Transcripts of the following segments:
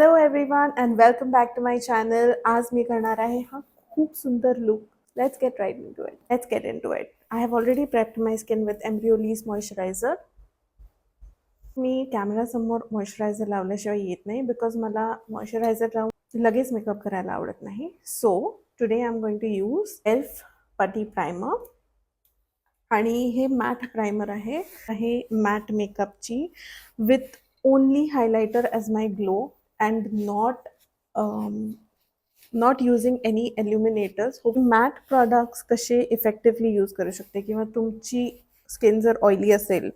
Hello everyone and welcome back to my channel. आज मी करणार आहे हा खूप सुंदर look. Let's get right into it. Let's get into it. I have already prepped my skin with Embryolisse moisturizer. Me camera समोर moisturiser लावल्याशिवाय येत नाही because मला मॉइश्चरायझर लावून लगेच मेकअप करायला आवडत नाही. So today I am going to use Elf putty primer आणि हे मॅट प्रायमर आहे मॅट मेकअपची with only highlighter as my glow and not using any illuminators. Matte products कसे इफेक्टिवली यूज करू शकते किंवा तुमची स्किन जर ऑइली असेल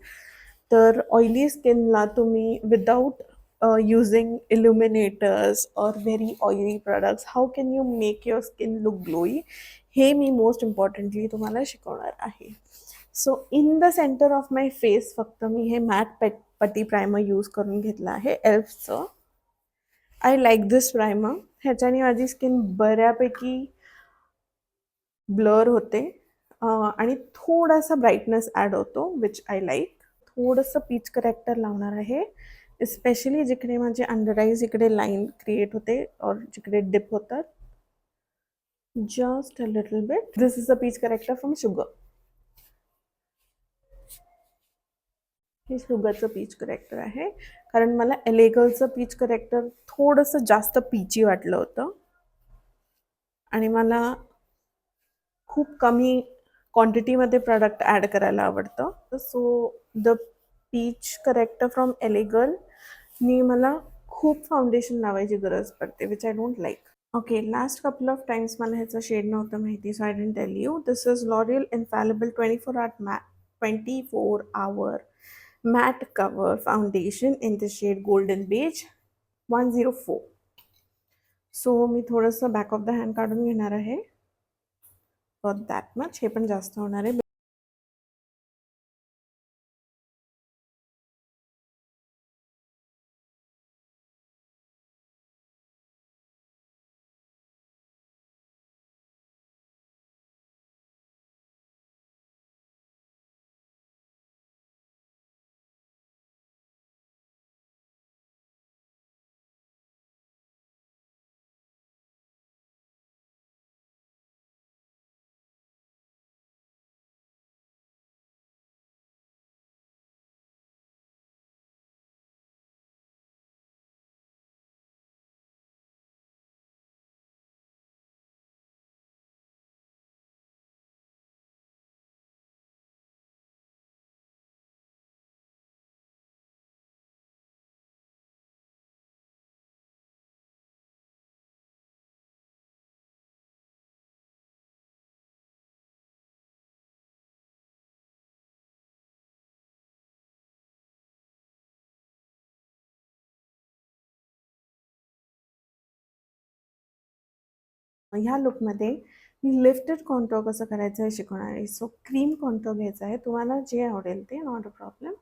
तर ऑइली स्किनला तुम्ही without using illuminators or very oily products, how can you make your skin look glowy? हे मी मोस्ट इम्पॉर्टंटली तुम्हाला शिकवणार आहे. So in the centre of my face फक्त मी हे मॅट पट्टी प्रायमर यूज करून घेतलं आहे एल्फचं. I like this primer. ह्याच्याने माझी स्किन बऱ्यापैकी ब्लर होते आणि थोडासा ब्राईटनेस ॲड होतो विच आय लाईक. थोडंसं पीच करेक्टर लावणार आहे, स्पेशली जिकडे माझे अंडर आईज इकडे लाईन क्रिएट होते और जिकडे डिप होतात. Just a little bit. This is a peach corrector from Sugar. हे शुगरचं पीच करेक्टर आहे कारण मला एलेगलचं पीच करेक्टर थोडंसं जास्त पीची वाटलं होतं आणि मला खूप कमी क्वांटिटीमध्ये प्रोडक्ट ॲड करायला आवडतं. So the peach corrector from एलेगलनी मला खूप फाउंडेशन लावायची गरज पडते which I don't like. Okay, last couple of times मला ह्याचं शेड नव्हतं माहिती, so I didn't tell you. This is L'Oreal Infallible 24 hour matte cover foundation in the shade golden beige 104. सो मी थोडंसं बॅक ऑफ द हँड काढून घेणार आहे. For that much. हे पण जास्त होणार आहे. ह्या लुकमध्ये मी लिफ्टेड कॉन्टोर कसं करायचं हे शिकवणार आहे. सो क्रीम कॉन्टोर घ्यायचं आहे, तुम्हाला जे आवडेल ते, नॉट अ प्रॉब्लेम.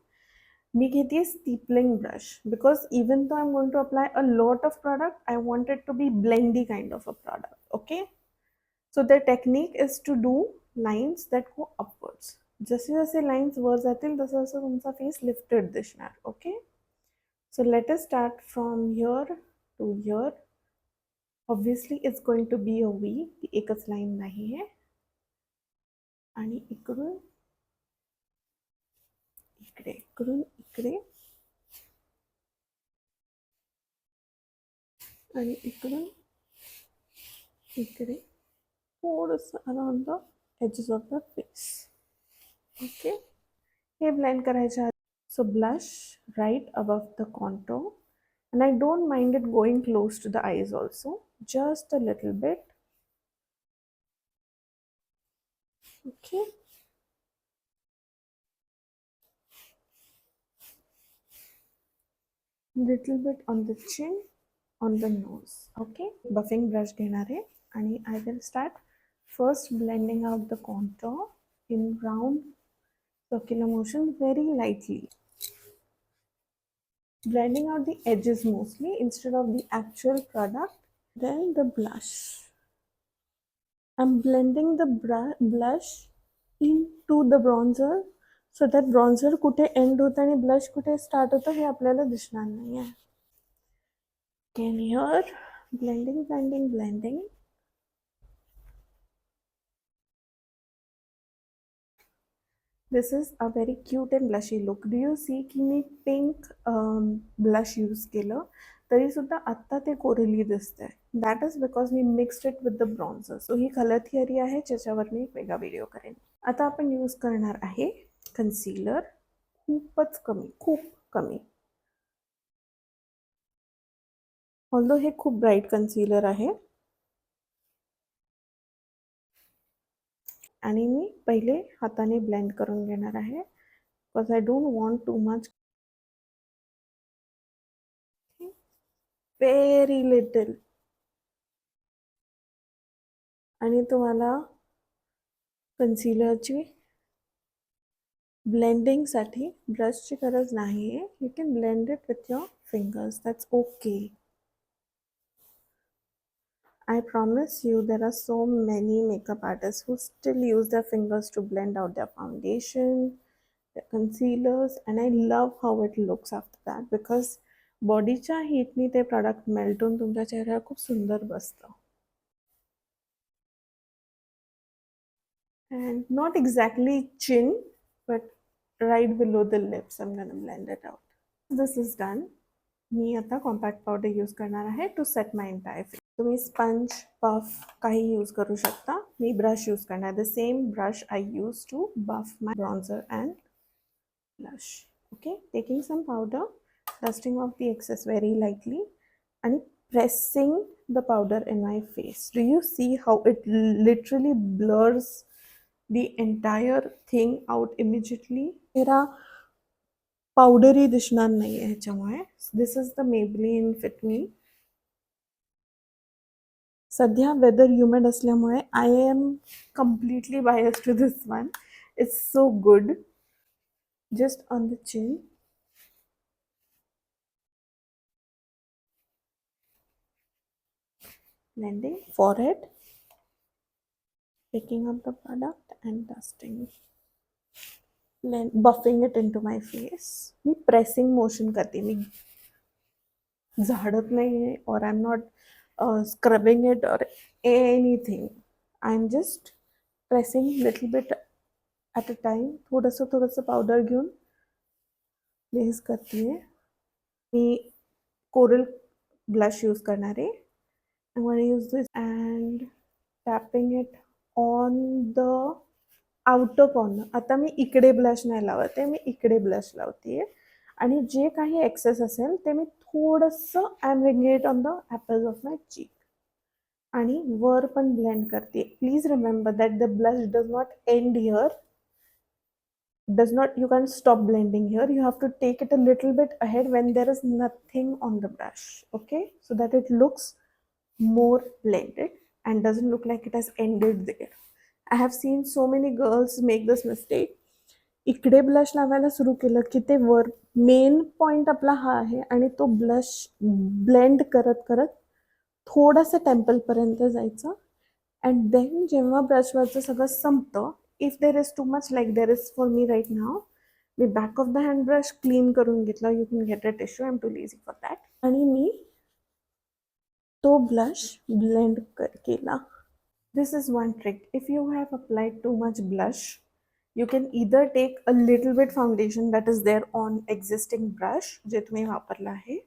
मी घेते स्टीपलिंग brush because even though I am going to apply a lot of product, I want it to be blendy kind of a product. Okay, so the technique is to do lines that go upwards. जसे जसे lines वर जातील तसं तसं तुमचा face lifted दिसणार. Okay, so let us start from here to here. Obviously it's going to be a V, ती एकच लाईन नाही आहे. आणि इकडून इकडे, इकडून इकडे आणि इकडून इकडे, थोडंसं around the edges of the face. Okay, हे ब्लेंड करायचं आहे. So blush right above the contour and I don't mind it going close to the eyes also, just a little bit. Okay, little bit on the chin, on the nose. Okay, buffing brush घेणार आहे आणि I will start first blending out the contour in round circular motion very lightly, blending out the edges mostly instead of the actual product. Then the blush, I'm blending the blush into the bronzer so that bronzer कुठे and होतं आणि blush कुठे start होतं हे आपल्याला दिसणार नाही आहे. Can here blending, blending, blending. This is a very cute and blushy look. Do you see की मी पिंक ब्लश यूज केलं तरी सुद्धा आत्ता ते कोरली दिसतंय. That is because me mixed it with the bronzer. So he colour theory आहे ज्याच्यावर मी एक वेगळा व्हिडिओ करेन. आता आपण यूज करणार आहे कन्सिलर. खूपच कमी, खूप कमी. ऑल्दो हे खूप ब्राईट कन्सिलर आहे आणि मी पहिले हाताने ब्लेंड करून घेणार आहे because I don't want too much. Very little. आणि तुम्हाला कन्सिलरची ब्लेंडिंगसाठी ब्रशची गरज नाही आहे. You can blend it with your fingers. That's okay. I promise you there are so many makeup artists who still use their fingers to blend out their foundation, their concealers, and I love how it looks after that because बॉडीच्या हीटनी ते product melt होऊन तुमच्या चेहऱ्यावर खूप सुंदर बसतं. And not exactly chin, but right below the lips I'm gonna blend it out. This is done. मी आता compact powder use करणार आहे to set my entire face. तुम्ही स्पंज, पफ काही यूज करू शकता. मी ब्रश यूज करणार. The same brush I use to buff my bronzer and blush. Okay, taking some powder, dusting off the excess very lightly आणि pressing the powder in my face. Do you see how it literally blurs the entire thing out immediately? मेरा पावडरी दिसणार नाही आहे ह्याच्यामुळे. This is the Maybelline Fit Me. सध्या weather humid असल्यामुळे I am completely biased to this one. It's so good. Just on the chin. Blending forehead, picking up the product and dusting. Buffing it into my face. मी pressing motion करते. मी झाडत नाही आहे और I am not scrubbing it or anything. I'm just pressing little bit at a time. थोडंसं powder घेऊन base करते आहे. मी कोरल ब्लश यूज करणार आहे. I'm going to use this and tapping it on the outer corner. आता मी इकडे blush नाही लावत आहे, मी इकडे ब्लश लावते आहे आणि जे काही एक्सेस असेल ते मी थोडंसं I am ring it on the apples of my cheek आणि वर पण ब्लेंड करते. Please remember that the blush does not end here. Does not, you can't stop blending here. You have to take it a little bit ahead when there is nothing on the brush. Okay, so that it looks more blended and doesn't look like it has ended there. I have seen so many girls make this mistake. इकडे blush लावायला सुरू केलं की ते वर main point आपला हा आहे आणि तो ब्लश ब्लेंड करत करत थोडासा टेम्पलपर्यंत जायचं अँड देन जेव्हा ब्रशवरचं सगळं संपतं, if there is too much like there is for me right now, मी back of the hand brush clean करून घेतला. You can get a tissue, I am too lazy for that. आणि मी तो ब्लश ब्लेंड केला. This is one trick. If you have applied too much blush, you can either take a little bit foundation that is there on existing brush जे तुम्ही वापरला आहे,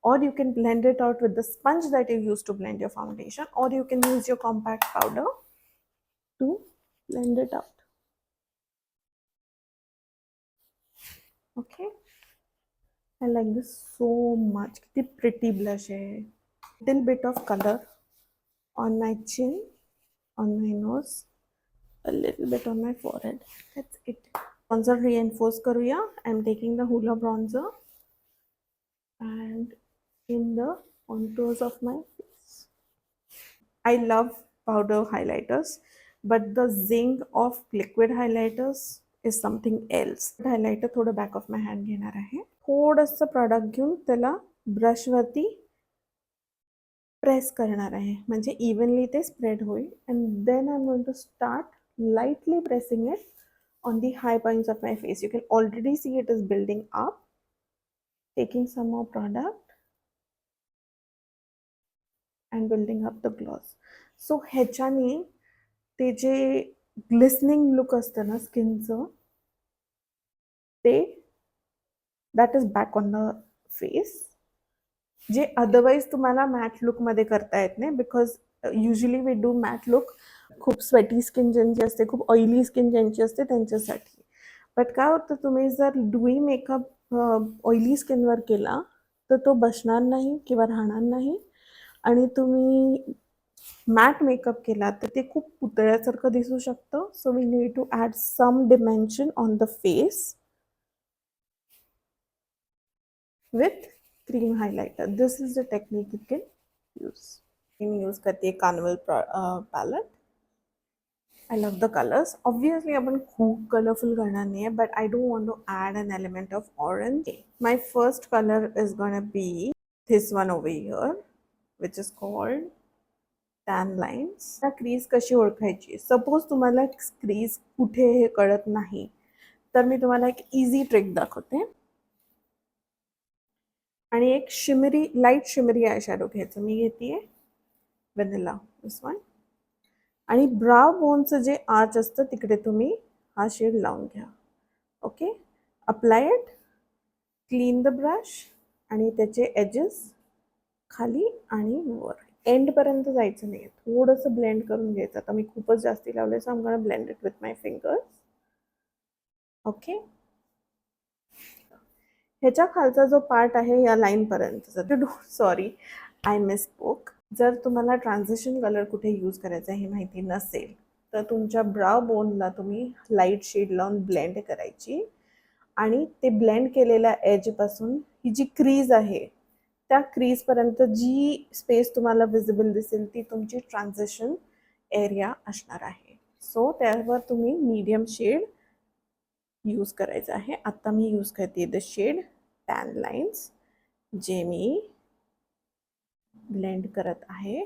or you can blend it out with the sponge that you use to blend your foundation, or you can use your compact powder to blend it out. Okay, I like this so much. The pretty blush hai. Little bit of color on my chin, on my nose, a little bit on my forehead. That's it. Bronzer reinforce karuya. I'm taking the Hoola bronzer and in the contours of my face. I love powder highlighters, but the zing of liquid highlighters is something else. Highlighter थोडं back of my hand घेणार आहे. थोडंसं product घेऊन त्याला brush वरती press करणार आहे म्हणजे इवनली ते स्प्रेड होईल. and then I'm going to start lightly pressing it on the high points of my face. You can already see it is building up. Taking some more product and building up the gloss. So ह्याच्याने ते जे glistening look असतं ना स्किनचं, ते that is back on the face, जे otherwise तुम्हाला matte लुकमध्ये करता येत नाही. Because usually we do matte look खूप स्वेटी स्किन ज्यांची असते, खूप ऑइली स्किन ज्यांची असते त्यांच्यासाठी. बट काय होतं, तुम्ही जर डुई मेकअप ऑइली स्किनवर केला तर तो बसणार नाही किंवा राहणार नाही. आणि तुम्ही मॅट मेकअप केला तर ते खूप पुतळ्यासारखं दिसू शकतं. So we need to add some dimension on the face with cream highlighter. This is the technique you can use. मैं यूज करती है carnival palette. I love the colors. Obviously अपन खूब colorful करना नहीं है, but I don't want to add an element of orange. My first color is gonna be this one over here, which is called tan lines. Crease कशी ओळखायची? Suppose तुम्हाला crease कुठे हे कळत नाही तर मी तुम्हाला एक इझी ट्रिक दाखवते. आणि एक shimmery, light shimmery eye shadow घ्यायचं. मी घेते व्हॅनिला, दिस वन. आणि ब्राव बोनचं जे आर्च असतं तिकडे तुम्ही हा शेड लावून घ्या. Okay, apply it, clean the brush आणि त्याचे एजेस खाली आणि वर. एंडपर्यंत जायचं नाही, थोडंसं ब्लेंड करून घ्यायचं. आता मी खूपच जास्ती लावले, so I am gonna blend it with my fingers. Okay, ह्याच्या खालचा जो पार्ट आहे या लाईनपर्यंत, सॉरी आय मिसस्पोक. जर तुम्हाला ट्रान्झिशन कलर कुठे यूज करायचा हे माहिती नसेल तर तुमच्या ब्राव बोनला तुम्ही लाईट शेड लावून ब्लेंड करायची. आणि ते ब्लेंड केलेल्या एजपासून ही जी क्रीज आहे त्या क्रीजपर्यंत जी स्पेस तुम्हाला विजिबल दिसेल ती तुमची ट्रान्झिशन एरिया असणार आहे. सो त्यावर तुम्ही मीडियम शेड यूज करायचा आहे. आता मी यूज करते द शेड टॅन लाईन्स, जे मी ब्लेंड करत आहे.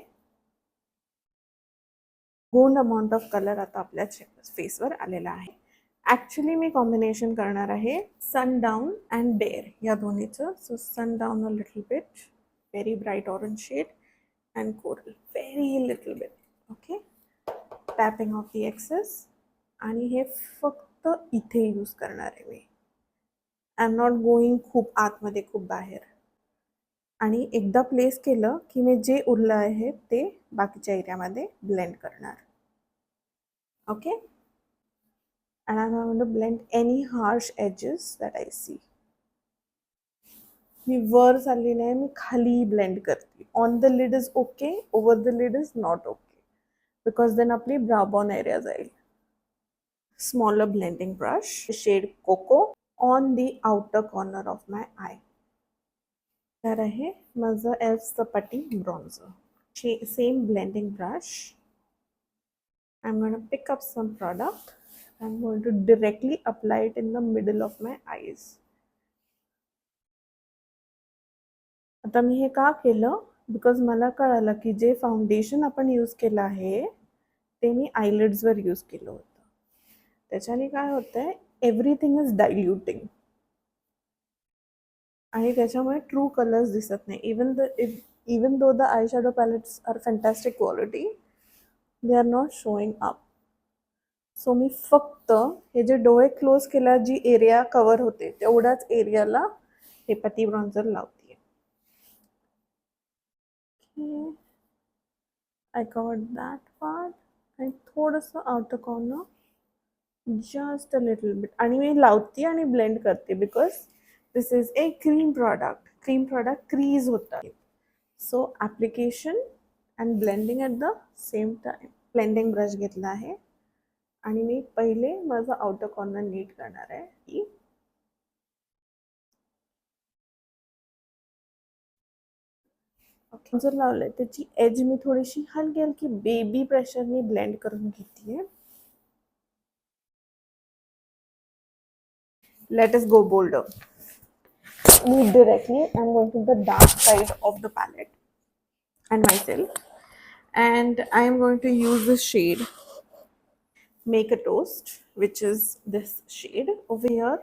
गुड अमाऊंट ऑफ कलर आता आपल्या फेसवर आलेला आहे. ॲक्च्युली मी कॉम्बिनेशन करणार आहे सनडाऊन अँड बेअर या दोन्हीचं. So Sundown a little bit, very bright orange shade, and coral very little bit. Okay, tapping off the excess. आणि हे फक्त इथे यूज करणार आहे मी. आय एम नॉट गोईंग खूप आतमध्ये, खूप बाहेर. आणि एकदा प्लेस केलं की मी जे उरलं आहे ते बाकीच्या एरियामध्ये ब्लेंड करणार. Okay, and I'm going to blend any harsh edges that I see. मी वर चालली नाही, मी खाली ब्लेंड करते. On the lid is okay, over the lid is not okay, because then आपली ब्राउ बॉन एरिया जाईल. Smaller blending brush, shade cocoa on the outer corner of my eye. तर आहे माझं एल्फ सपाटी bronzer. Same blending brush, I'm going to pick up some product. I'm going to directly apply it in the middle of my eyes. आता मी हे का केलं? Because मला कळालं की जे फाउंडेशन आपण यूज केलं आहे ते मी आयलिड्सवर यूज केलं होतं. त्याच्याने काय होतंय, एव्हरीथिंग इज डायल्युटिंग आणि त्याच्यामुळे ट्रू कलर्स दिसत नाही. Even though the eye shadow palettes are fantastic quality, they are not showing up. So मी फक्त हे जे डोळे क्लोज केला जी एरिया कवर होते तेवढ्याच एरियाला हे पटी ब्रॉन्झर लावते. I covered that part आणि थोडंसं outer corner, just a little bit. आणि मी लावते आणि ब्लेंड करते because this is a cream product. Cream product crease होतात. So application and blending at the same time. Blending brush घेतला आहे आणि मी पहिले माझं आउटर कॉर्नर नीट करणार आहे. की जर लावलंय त्याची एज मी थोडीशी हलकी हलकी बेबी प्रेशरने ब्लेंड करून घेते. Let us go bolder. Move directly. I'm going to the dark side of the palette and myself, and I am going to use the shade Make a Toast, which is this shade over here.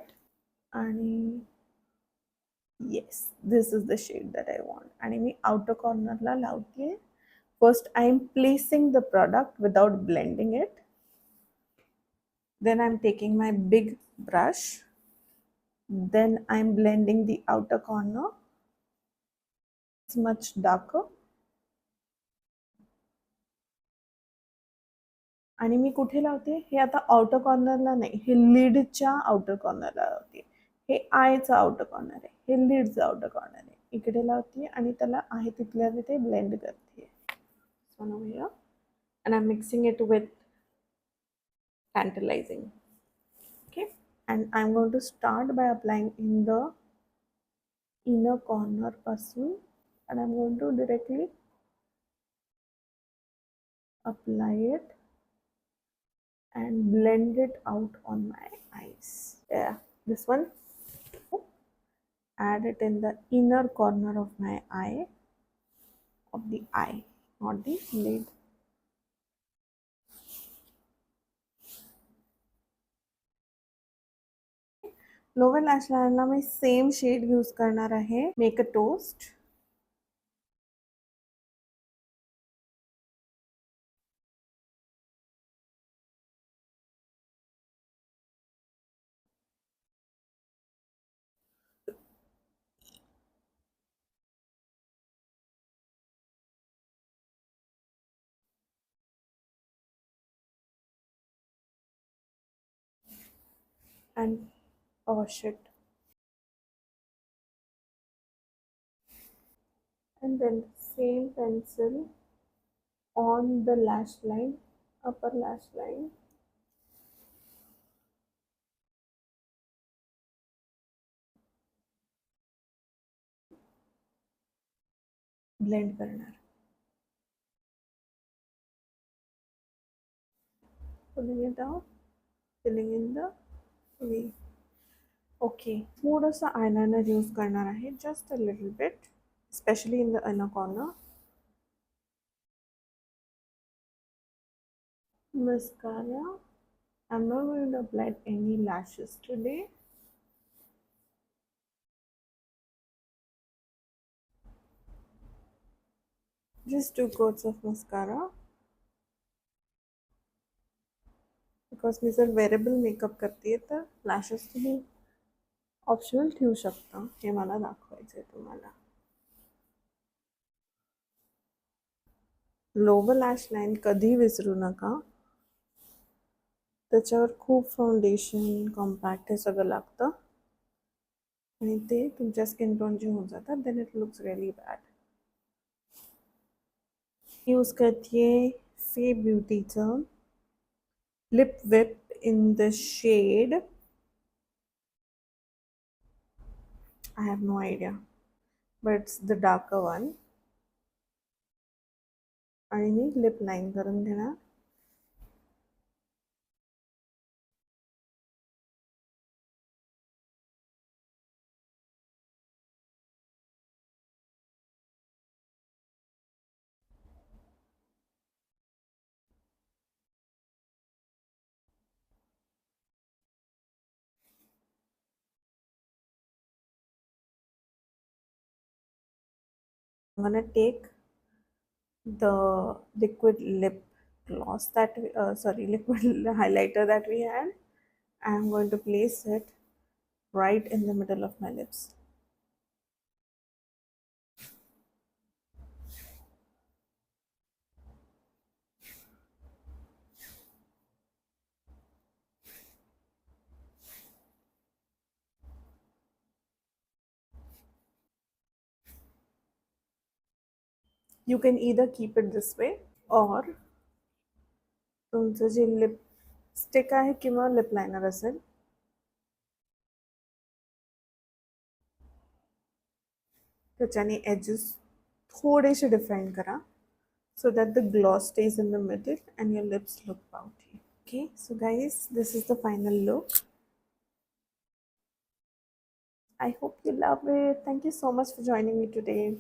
And yes, this is the shade that I want. आणि मी outer corner ला लावते First, I am placing the product without blending it. Then I'm taking my big brush. Then I'm blending the outer corner. It's much darker. आणि मी कुठे लावते हे आता outer कॉर्नरला नाही, हे लीडच्या outer कॉर्नरला लावते. हे आयचं outer corner आहे, हे लीडचं outer corner आहे. इकडे लावते आणि त्याला आहे तिथल्या तिथे ब्लेंड करते. and I'm mixing it with tantalizing. Okay, and I'm going to start by applying in the inner corner pasun, and I'm going to directly apply it and blend it out on my eyes. Yeah, this one. Add it in the inner corner of my eye, not the lid. Lower lash लाइनला मी same shade use करणार आहे, make a toast. And wash it. And then same pencil on the lash line, upper lash line. Blend करणार. Pulling it down, filling in the V. Okay, थोडासा eyeliner use करणार आहे, just a little bit, especially in the inner corner. Mascara. I'm not going to apply any lashes today. Just 2 coats of mascara. Because मी जर variable makeup करते तर lashes तुम्ही optional ठेवू शकता. हे मला दाखवायचं आहे तुम्हाला. लोअर लॅश लाईन कधी विसरू नका, त्याच्यावर खूप फाउंडेशन, कॉम्पॅक्ट हे सगळं लागतं आणि ते तुमच्या स्किन टोनचे होऊन जातात. Then it looks really bad. Use करते Fae ब्युटीचं Lip Whip in the shade, I have no idea, but it's the darker one. आणि मी लिप लाईन करून घेणार. I'm gonna take the liquid lip gloss that liquid highlighter that we had. I'm going to place it right in the middle of my lips. You can either keep it this way or तुमचं जे lipstick आहे किंवा lip liner असेल त्याच्याने edges थोडेसे define करा, so that the gloss stays in the middle and your lips look pouty. Okay, so guys, this is the final look. I hope you love it. Thank you so much for joining me today.